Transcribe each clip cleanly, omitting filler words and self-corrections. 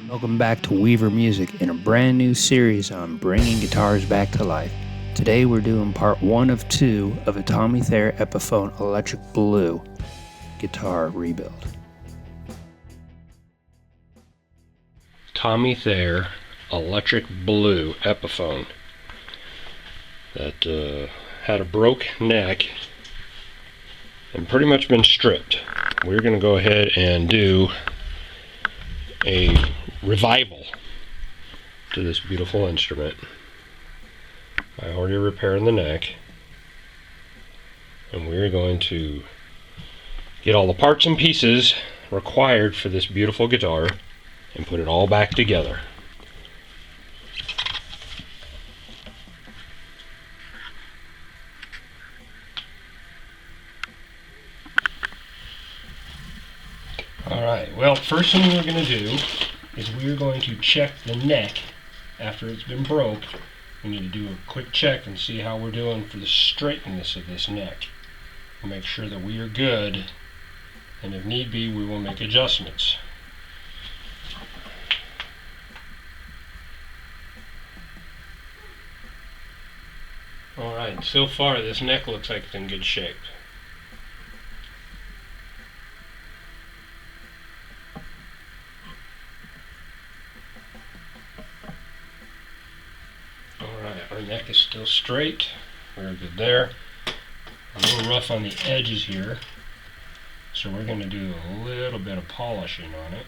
Welcome back to Weaver Music in a brand new series on bringing guitars back to life. Today we're doing part 1 of 2 of a Tommy Thayer Epiphone Electric Blue guitar rebuild. Tommy Thayer Electric Blue Epiphone that had a broke neck and pretty much been stripped. We're going to go ahead and do a revival to this beautiful instrument. I already repaired the neck, and we're going to get all the parts and pieces required for this beautiful guitar and put it all back together. Alright, well, first thing we're going to do is we're going to check the neck after it's been broke. We need to do a quick check and see how we're doing for the straightness of this neck. We'll make sure that we are good, and if need be, we will make adjustments. Alright, so far this neck looks like it's in good shape. Our neck is still straight. We're good there. A little rough on the edges here, so we're going to do a little bit of polishing on it.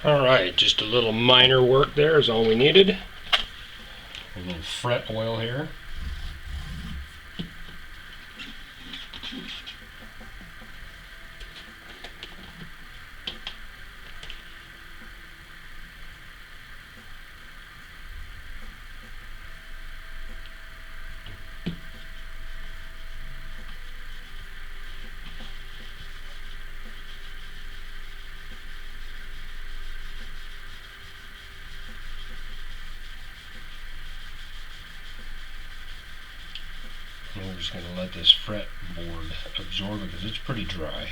Alright, just a little minor work there is all we needed. A little fret oil here. And we're just going to let this fretboard absorb it because it's pretty dry.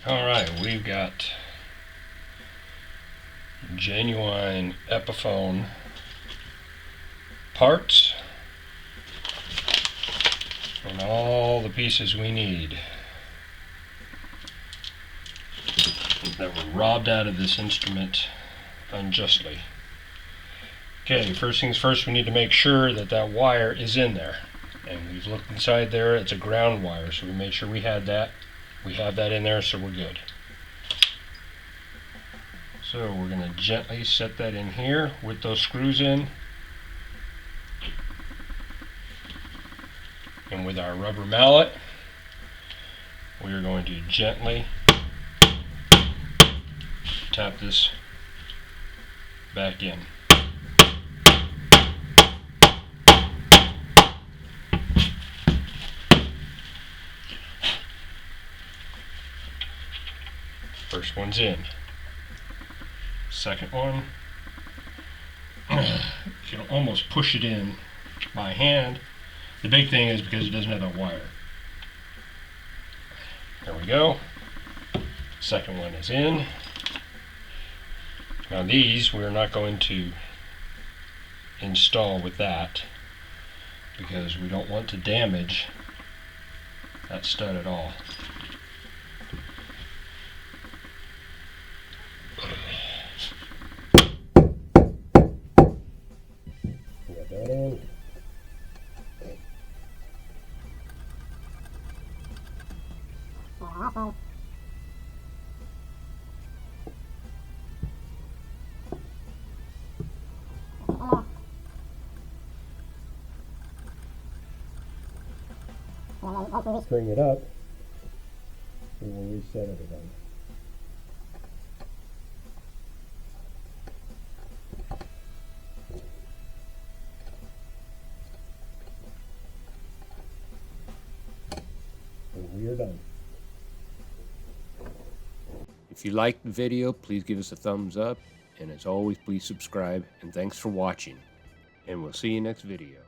Alright, we've got genuine Epiphone parts and all the pieces we need that were robbed out of this instrument unjustly. Okay, first things first, we need to make sure that that wire is in there. And we've looked inside there, it's a ground wire, so we made sure we had that. We have that in there, so we're good. So we're going to gently set that in here with those screws in. And with our rubber mallet, we are going to gently tap this back in. First one's in. Second one, you can almost push it in by hand. The big thing is because it doesn't have that wire. There we go. Second one is in. Now these we're not going to install with that because we don't want to damage that stud at all. Get that in. Bring it up and we'll reset it again. And we are done. If you liked the video, please give us a thumbs up, and as always, please subscribe, and thanks for watching, and we'll see you next video.